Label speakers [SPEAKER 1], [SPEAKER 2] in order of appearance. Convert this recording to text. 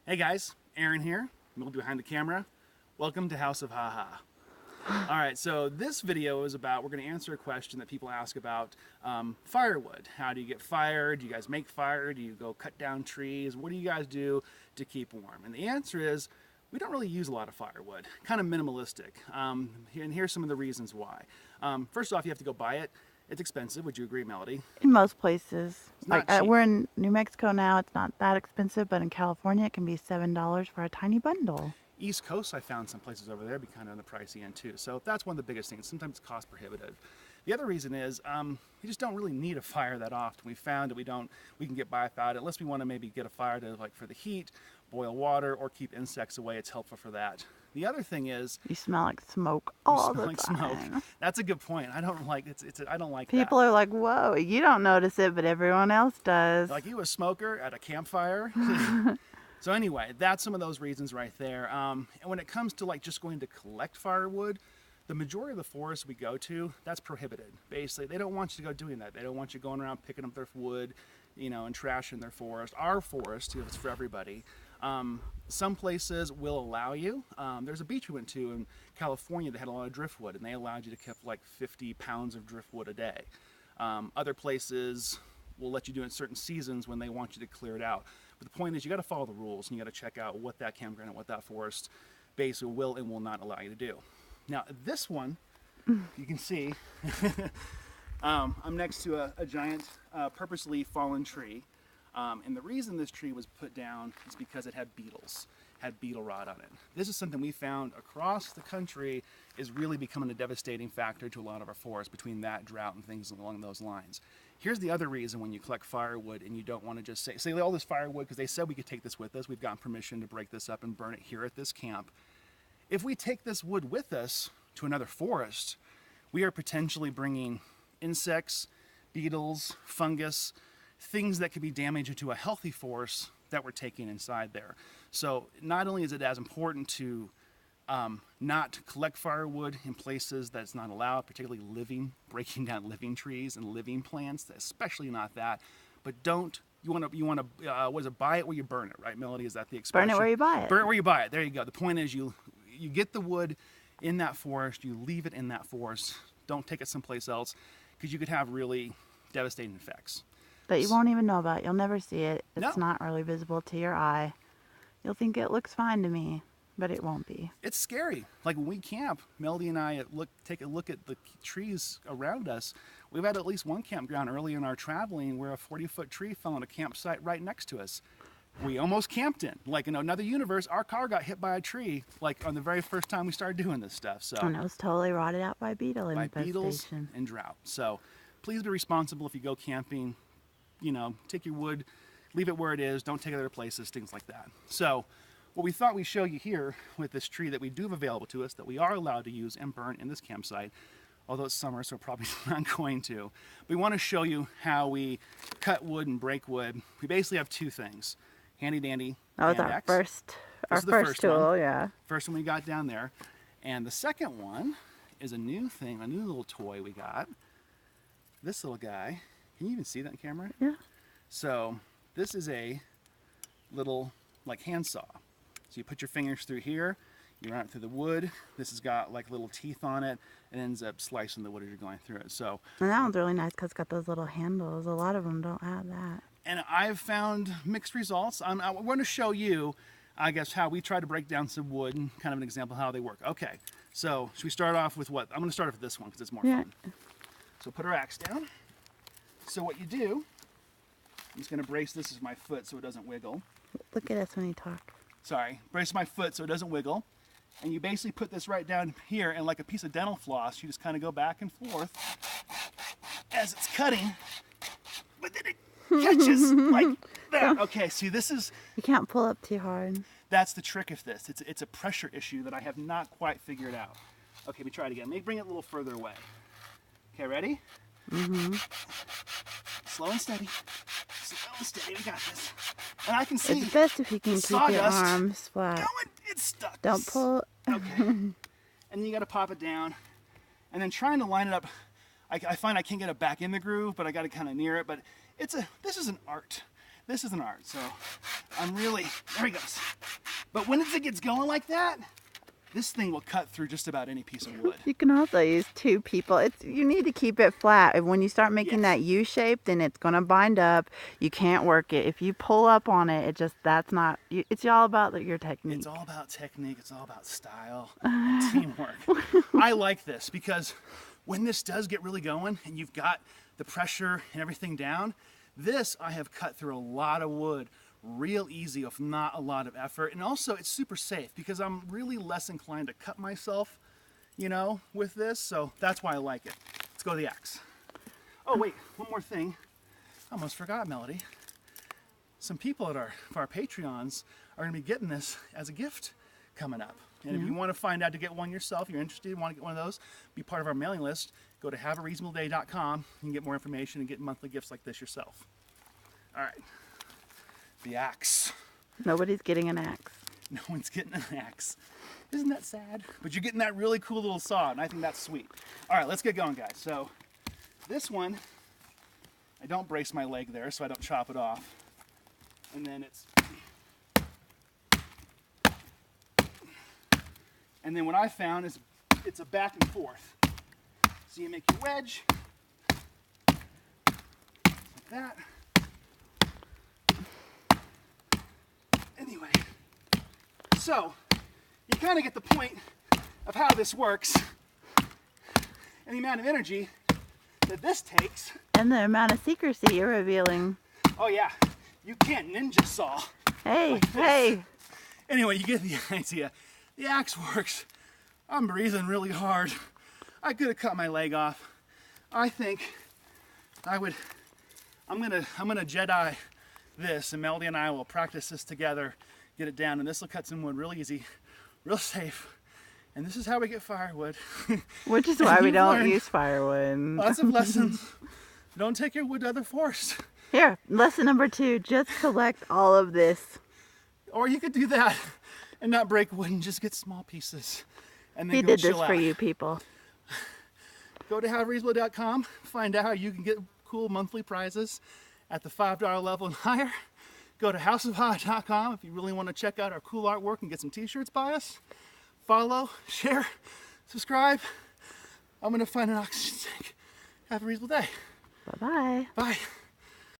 [SPEAKER 1] Hey guys, Aaron here, we'll be behind the camera. Welcome to House of Haha. Alright, so this video is about, we're going to answer a question that people ask about firewood. How do you get fire? Do you guys make fire? Do you go cut down trees? What do you guys do to keep warm? And the answer is, we don't really use a lot of firewood, kind of minimalistic. And here's some of the reasons why. First off, you have to go buy it. It's expensive, would you agree, Melody?
[SPEAKER 2] In most places.
[SPEAKER 1] It's not
[SPEAKER 2] Like
[SPEAKER 1] cheap.
[SPEAKER 2] we're in New Mexico now, it's not that expensive, but in California it can be $7 for a tiny bundle.
[SPEAKER 1] East Coast, I found some places over there be kind of on the pricey end too. So that's one of the biggest things. Sometimes it's cost prohibitive. The other reason is you just don't really need a fire that often. We found that we can get by without it unless we want to maybe get a fire to, like, for the heat, boil water, or keep insects away. It's helpful for that. The other thing is
[SPEAKER 2] You smell like smoke
[SPEAKER 1] you
[SPEAKER 2] all
[SPEAKER 1] smell
[SPEAKER 2] the
[SPEAKER 1] like
[SPEAKER 2] time.
[SPEAKER 1] smoke. That's a good point. I don't like I don't like
[SPEAKER 2] People
[SPEAKER 1] that.
[SPEAKER 2] are like, whoa, you don't notice it, but everyone else does.
[SPEAKER 1] Like, you a smoker at a campfire? So anyway, that's some of those reasons right there. And when it comes to like just going to collect firewood, the majority of the forests we go to, that's prohibited. Basically, they don't want you to go doing that. They don't want you going around picking up their wood, and trashing their forest. Our forest, it's for everybody. Some places will allow you. There's a beach we went to in California that had a lot of driftwood, and they allowed you to keep like 50 pounds of driftwood a day. Other places will let you do it in certain seasons when they want you to clear it out. But the point is, you got to follow the rules, and you got to check out what that campground and what that forest basically will and will not allow you to do. Now, this one, you can see, I'm next to a giant purposely fallen tree. And the reason this tree was put down is because it had beetles, had beetle rot on it. This is something we found across the country is really becoming a devastating factor to a lot of our forests between that drought and things along those lines. Here's the other reason when you collect firewood and you don't want to just say all this firewood because they said we could take this with us. We've gotten permission to break this up and burn it here at this camp. If we take this wood with us to another forest, we are potentially bringing insects, beetles, fungus, things that could be damaging to a healthy forest that we're taking inside there. So not only is it as important to not collect firewood in places that's not allowed, particularly breaking down living trees and living plants, especially not that, but you want to what is it, buy it where you burn it, right, Melody? Is that the expression?
[SPEAKER 2] Burn it where you buy it.
[SPEAKER 1] Burn it where you buy it. There you go. The point is you get the wood in that forest, you leave it in that forest, don't take it someplace else, because you could have really devastating effects.
[SPEAKER 2] That you won't even know about. You'll never see it. It's
[SPEAKER 1] No.
[SPEAKER 2] not really visible to your eye. You'll think it looks fine to me, but it won't be.
[SPEAKER 1] It's scary. Like when we camp, Melody and I take a look at the trees around us. We've had at least one campground early in our traveling where a 40-foot tree fell on a campsite right next to us. We almost camped in. Like in another universe, our car got hit by a tree, like on the very first time we started doing this stuff. So
[SPEAKER 2] And it was totally rotted out by beetle
[SPEAKER 1] by beetles
[SPEAKER 2] infestation.
[SPEAKER 1] and drought. So please be responsible if you go camping. Take your wood, leave it where it is, don't take it other places, things like that. So what we thought we'd show you here with this tree that we do have available to us, that we are allowed to use and burn in this campsite, although it's summer, so we're probably not going to. We want to show you how we cut wood and break wood. We basically have two things, handy dandy
[SPEAKER 2] That was
[SPEAKER 1] hand
[SPEAKER 2] our
[SPEAKER 1] axe.
[SPEAKER 2] first
[SPEAKER 1] This is the first
[SPEAKER 2] tool,
[SPEAKER 1] one.
[SPEAKER 2] yeah.
[SPEAKER 1] First one we got down there. And the second one is a new thing, a new little toy we got. This little guy, can you even see that on camera?
[SPEAKER 2] Yeah.
[SPEAKER 1] So this is a little like handsaw. So you put your fingers through here, you run it through the wood. This has got like little teeth on it and ends up slicing the wood as you're going through it. So,
[SPEAKER 2] And that one's really nice because it's got those little handles. A lot of them don't have that.
[SPEAKER 1] and I've found mixed results. I'm going to show you, I guess, how we try to break down some wood and kind of an example of how they work. Okay, so should we start off with what? I'm going to start off with this one because it's more
[SPEAKER 2] Yeah.
[SPEAKER 1] fun. So put our axe down. So what you do, I'm just going to brace this as my foot so it doesn't wiggle.
[SPEAKER 2] Look at us when you talk.
[SPEAKER 1] Sorry, brace my foot so it doesn't wiggle. And you basically put this right down here, and like a piece of dental floss, you just kind of go back and forth as it's cutting. But then it catches like that. Okay, see,
[SPEAKER 2] You can't pull up too hard.
[SPEAKER 1] that's the trick of this. It's a pressure issue that I have not quite figured out. Okay, let me try it again. Let me bring it a little further away. Okay, ready? Mm-hmm. Slow and steady. Slow and steady. We got this. And I can see
[SPEAKER 2] It's best if you can keep your
[SPEAKER 1] sawdust.
[SPEAKER 2] arms flat.
[SPEAKER 1] No, it's stuck.
[SPEAKER 2] Don't pull.
[SPEAKER 1] Okay. And then you got to pop it down. And then trying to line it up, I find I can't get it back in the groove, but I got to kind of near it. But this is an art. This is an art, so I'm really, there he goes. But when it gets going like that, this thing will cut through just about any piece of wood.
[SPEAKER 2] You can also use 2 people. You need to keep it flat. And when you start making that U shape, then it's going to bind up. You can't work it. If you pull up on it, that's not, it's all about your technique.
[SPEAKER 1] It's all about technique. It's all about style and teamwork. I like this because when this does get really going and you've got the pressure and everything down, this I have cut through a lot of wood real easy with not a lot of effort. And also it's super safe because I'm really less inclined to cut myself, you know, with this. So that's why I like it. Let's go to the axe. Oh wait, one more thing. I almost forgot, Melody. Some people at our Patreons are gonna be getting this as a gift coming up. And if you want to find out to get one yourself, you're interested, want to get one of those, be part of our mailing list, go to haveareasonableday.com. You can get more information and get monthly gifts like this yourself. All right. The axe.
[SPEAKER 2] Nobody's getting an axe.
[SPEAKER 1] No one's getting an axe. Isn't that sad? But you're getting that really cool little saw, and I think that's sweet. All right, let's get going, guys. So this one, I don't brace my leg there so I don't chop it off. And then what I found is it's a back and forth. So you make your wedge, like that. Anyway, so you kind of get the point of how this works and the amount of energy that this takes.
[SPEAKER 2] And the amount of secrecy you're revealing.
[SPEAKER 1] Oh yeah, you can't ninja saw.
[SPEAKER 2] Hey,
[SPEAKER 1] like
[SPEAKER 2] hey.
[SPEAKER 1] Anyway, you get the idea. The axe works. I'm breathing really hard. I could have cut my leg off. I think I'm gonna Jedi this, and Melody and I will practice this together, get it down, and this will cut some wood real easy, real safe. And this is how we get firewood.
[SPEAKER 2] Which is why we don't use firewood.
[SPEAKER 1] Lots of lessons. Don't take your wood to other forests.
[SPEAKER 2] Here, lesson number 2, just collect all of this.
[SPEAKER 1] Or you could do that and not break wood and just get small pieces. And then
[SPEAKER 2] He
[SPEAKER 1] go
[SPEAKER 2] did
[SPEAKER 1] chill
[SPEAKER 2] this
[SPEAKER 1] out.
[SPEAKER 2] for you people.
[SPEAKER 1] Go to haveareasonableday.com, find out how you can get cool monthly prizes at the $5 level and higher. Go to houseofhot.com if you really want to check out our cool artwork and get some t-shirts by us. Follow, share, subscribe. I'm going to find an oxygen tank. Have a reasonable day.
[SPEAKER 2] Bye-bye.
[SPEAKER 1] Bye.